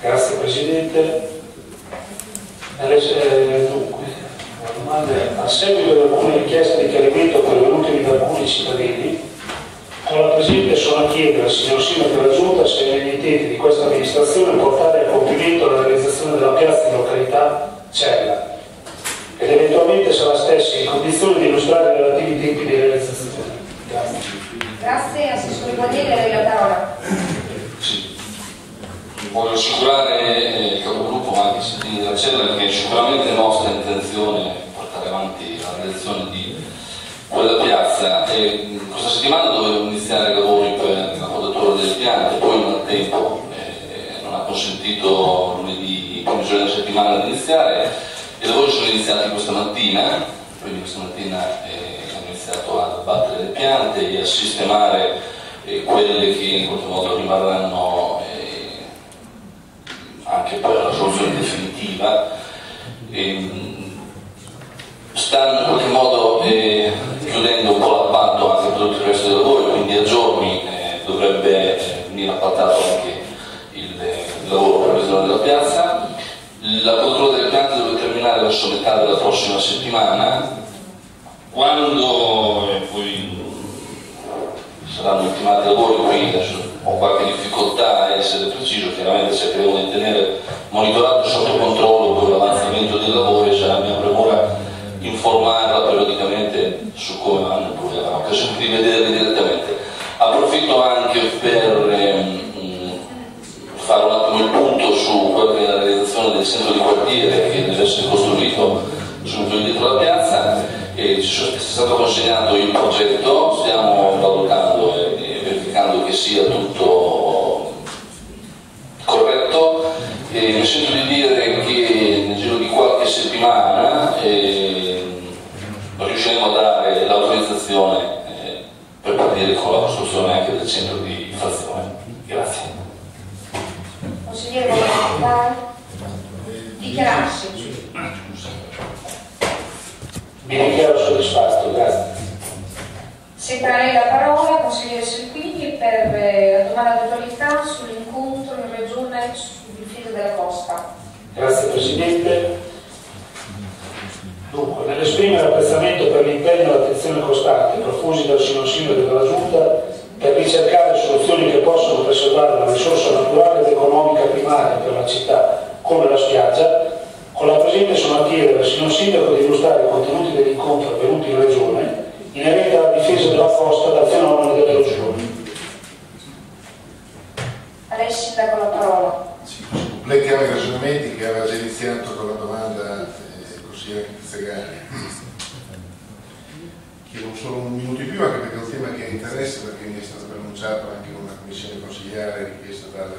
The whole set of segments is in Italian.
Grazie Presidente. Dunque, a seguito di alcune richieste di chiarimento pervenute da alcuni cittadini, con la Presidente sono a chiedere al signor Sindaco della Giunta se negli intenti di questa amministrazione portare a compimento la realizzazione della piazza in località Cella ed eventualmente se la stessa in condizione di illustrare i relativi tempi di realizzazione. Grazie. Grazie, Assessore Guadieri, a lei la parola. Voglio assicurare il capogruppo ma anche i cittadini della Cella che sicuramente è nostra intenzione portare avanti la realizzazione di quella piazza. Questa settimana dovevo iniziare i lavori per la podatura delle piante, poi il maltempo non ha consentito lunedì, come giorno della settimana di iniziare. I lavori sono iniziati questa mattina, quindi questa mattina abbiamo iniziato a abbattere le piante e a sistemare quelle che in qualche modo rimarranno anche per la soluzione definitiva. Stanno in qualche modo chiudendo un po' l'appalto anche per tutto il resto dei lavori, quindi a giorni dovrebbe venire appaltato anche il lavoro per la revisione della piazza. La podatura delle piante deve terminare verso metà della prossima settimana, quando poi saranno ultimati i lavori. Qui adesso ho qualche difficoltà a essere preciso, chiaramente cercheremo di tenere monitorato sotto controllo poi l'avanzamento dei lavori, sarà mia premura informarla periodicamente su come vanno, poi avrà occasione di vederli direttamente. Approfitto anche per fare un attimo il punto su quella che è la realizzazione del centro di quartiere che deve essere costruito subito dietro la piazza. Ci è stato consegnato il progetto, stiamo valutando e verificando che sia tutto corretto e mi sento di dire che nel giro di qualche settimana riusciremo a dare l'autorizzazione per partire con la costruzione anche del centro di infrazione. Grazie. Consigliere, vuole dichiararsi? Mi dichiaro soddisfatto, grazie. Sempre a lei la parola, consigliere Serpini, per la domanda di attualità sull'incontro in regione sul filo della costa. Grazie Presidente. Dunque, nell'esprimere apprezzamento per l'impegno e l'attenzione costante profusi dal signor Sindaco della Giunta per ricercare soluzioni che possano preservare una risorsa naturale ed economica primaria per la città, come la spiaggia, con la Presidente sono a chiedere al signor Sindaco di illustrare i contenuti dell'incontro avvenuto in Regione inerente alla difesa della costa dal fenomeno dell'erosione. A lei Sindaco la parola. Sì, completiamo i ragionamenti che aveva già iniziato con la domanda del consigliere Pizzegani. Chiedo solo un minuto in più anche perché è un tema che interessa, perché mi è stato pronunciato anche in una commissione consigliare richiesta dal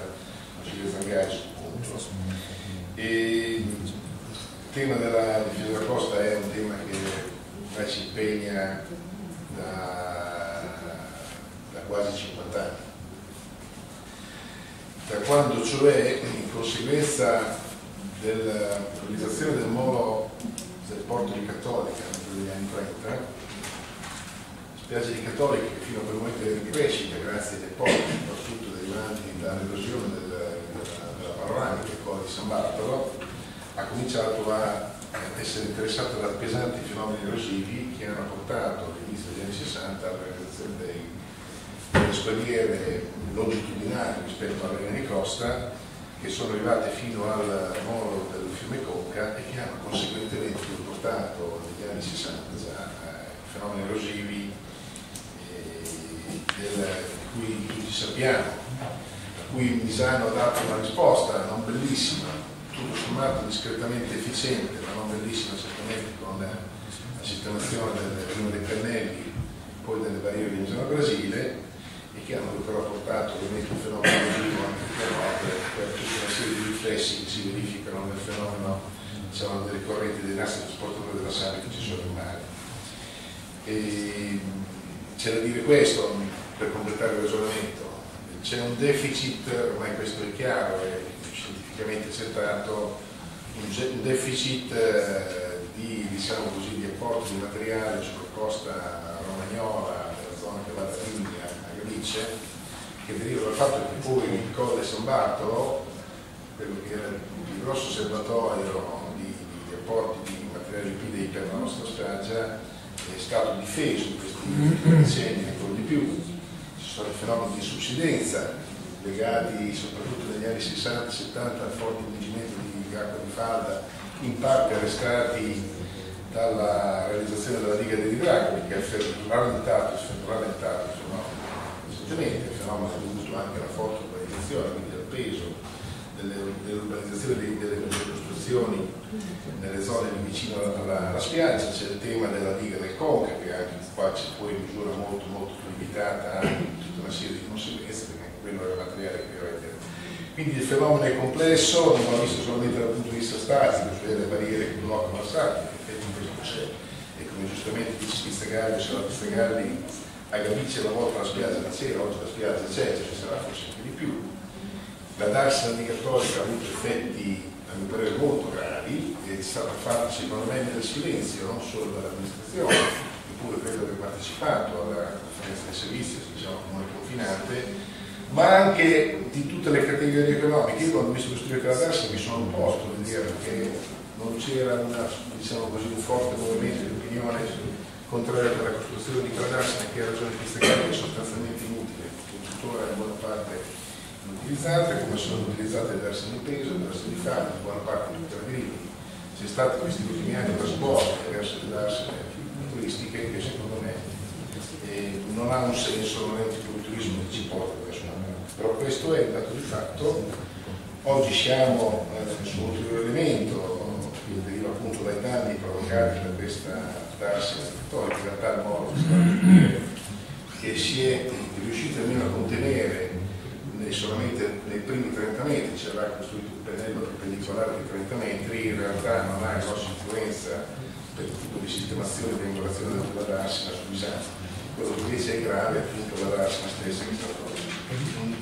consigliere Zangari sul punto. Il tema della difesa della costa è un tema che ci impegna da quasi 50 anni. Da quando cioè, in conseguenza della realizzazione del molo del porto di Cattolica negli anni 30, spiagge di Cattolica che fino a quel momento era in crescita grazie ai depositi, soprattutto derivanti dall'erosione della panoramica del Colle di San Bartolo, ha cominciato a essere interessata da pesanti fenomeni erosivi che hanno portato all'inizio degli anni 60 alla realizzazione delle scogliere longitudinali rispetto alla linea di costa che sono arrivate fino al molo del fiume Conca e che hanno conseguentemente portato negli anni 60 già fenomeni erosivi di cui tutti sappiamo, a cui Misano ha dato una risposta non bellissima, tutto sommato discretamente efficiente, ma non bellissima certamente, con la sistemazione prima dei pennelli, poi delle barriere di Misano Brasile, e che hanno però portato ovviamente un fenomeno erosivo anche per tutta una serie di riflessi che si verificano nel fenomeno, diciamo, delle correnti dei nastri trasportatori della sabbia che ci sono in mare. C'è da dire questo per completare il ragionamento: c'è un deficit, ormai questo è chiaro e scientificamente accettato, un deficit di, diciamo così, di apporto di materiale sulla costa romagnola, nella zona che va da Rimini a Galice, che deriva dal fatto che poi il Colle San Bartolo quello che era il grosso serbatoio di apporti di materiali liquidi per la nostra spiaggia è stato difeso in questi decenni ancora di più. Ci sono i fenomeni di subsidenza legati soprattutto negli anni 60-70 al forte indigimento di acqua di falda, in parte arrestati dalla realizzazione della diga dell'Idracoli, che ha rallentato il fenomeno è dovuto anche alla forte urbanizzazione, quindi al peso dell'urbanizzazione delle costruzioni nelle zone vicino alla spiaggia. C'è il tema della diga del Conca, che anche qua c'è poi in misura molto più limitata, anche tutta una serie di conseguenze, perché anche quello era materiale che deve. Quindi il fenomeno è complesso, non va visto solamente dal punto di vista statico, cioè le barriere che bloccano la sabbia, che in questo c'è, e come giustamente dice Pizzagalli, se la Pizzagalli a Gabiccia una volta la spiaggia non c'era, oggi la spiaggia c'è, ci sarà forse anche di più. La darsena di Cattolica ha avuto effetti a mio parere molto gravi, è stata fatta secondo me nel silenzio, non solo dall'amministrazione, eppure credo che ho partecipato alla conferenza dei servizi, diciamo come confinante, ma anche di tutte le categorie economiche. Io quando ho visto costruire la darsena mi sono opposto a dire che non c'era diciamo così, un forte movimento di opinione contrario per la costruzione di quella darsena, che ha ragione Pizzagalli, è sostanzialmente inutile, che tuttora in buona parte inutilizzate, come sono utilizzate le darsene di peso, le darsene di farma, in buona parte tutte le agricole. C'è stato in questi ultimi anni una svolta verso le darsene turistiche che secondo me non ha un senso, non è un tipo di turismo che ci porta da nessuna parte. Però questo è il dato di fatto. Oggi siamo su un ulteriore elemento che deriva appunto dai danni provocati da questa darsena cattolica, in realtà il modo che si è riuscito almeno a contenere solamente nei primi 30 metri, ci avrà costruito un pennello perpendicolare di 30 metri, in realtà non ha grossa influenza per il tipo di sistemazione di angolazione della darsena su Misano. Quello che invece è grave è appunto la darsena stessa, che è stato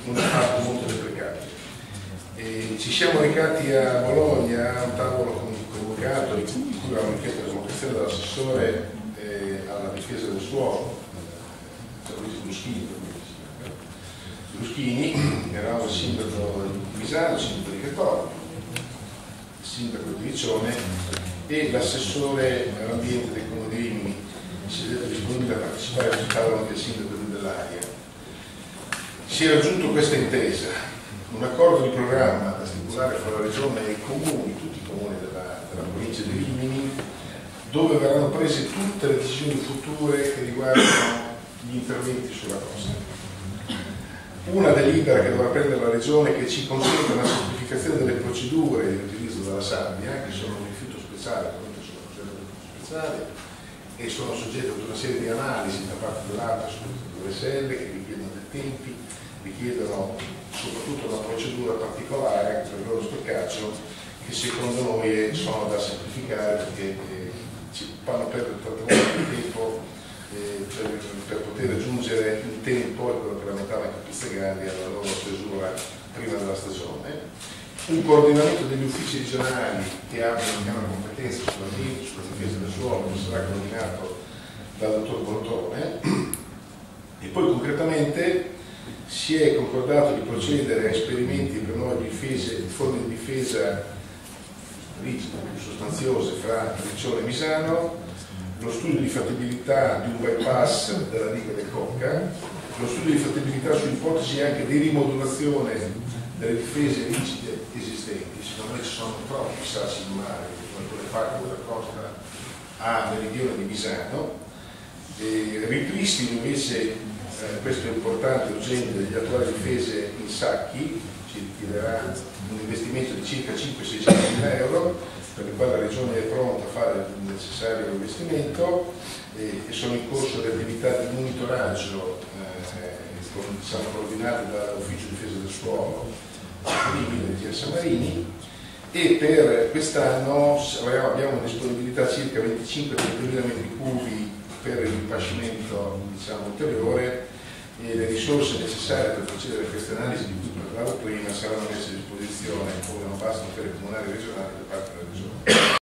un fatto molto deprecabile. Ci siamo recati a Bologna a un tavolo convocato in cui avevamo richiesto la convocazione dell'assessore alla difesa del suolo, Luschini, eravamo il sindaco di Misano, il sindaco di Cattolica, il sindaco di Riccione e l'assessore all'ambiente del Comune di Rimini. Si è detto disponibile a partecipare a questo tavolo anche il sindaco di Dell'Aria. Si è raggiunto questa intesa, un accordo di programma da stipulare fra la Regione e i comuni, tutti i comuni della provincia di Rimini, dove verranno prese tutte le decisioni future che riguardano gli interventi sulla costa. Una delibera che dovrà prendere la Regione che ci consente una semplificazione delle procedure di utilizzo della sabbia, che sono un rifiuto speciale, e sono soggetti a tutta una serie di analisi da parte dell'ARPA su queste due selle che richiedono dei tempi, richiedono soprattutto una procedura particolare per il loro stoccaggio, che secondo noi sono da semplificare perché ci fanno perdere tanto tempo per poter aggiungere il tempo, e quello che lamentava anche Pizzagalli, alla loro stesura prima della stagione. Un coordinamento degli uffici regionali che hanno competenza sull'ambiente, sulla difesa del suolo, che sarà coordinato dal dottor Bortone, e poi concretamente si è concordato di procedere a esperimenti per nuove forme di difesa rigide, più sostanziose fra Riccione e Misano, lo studio di fattibilità di un bypass della diga del Conca, lo studio di fattibilità su ipotesi anche di rimodulazione delle difese rigide esistenti. Secondo me ci sono troppi sassi di mare, come quelle fatte della costa a meridione di Misano. Ripristino invece, questo è importante, urgente, degli attuali difese in sacchi, ci richiederà un investimento di circa 500-600 mila euro, per il quale la Regione è pronta a fare il necessario investimento, e sono in corso le attività di monitoraggio coordinate dall'Ufficio Difesa del Suolo di San Marini, e per quest'anno abbiamo disponibilità circa 25-30 mila metri cubi per il ripascimento ulteriore, e le risorse necessarie per procedere a queste analisi di cui parlavo prima saranno messe a disposizione, come non bastano per i comunali regionali, da parte della Regione.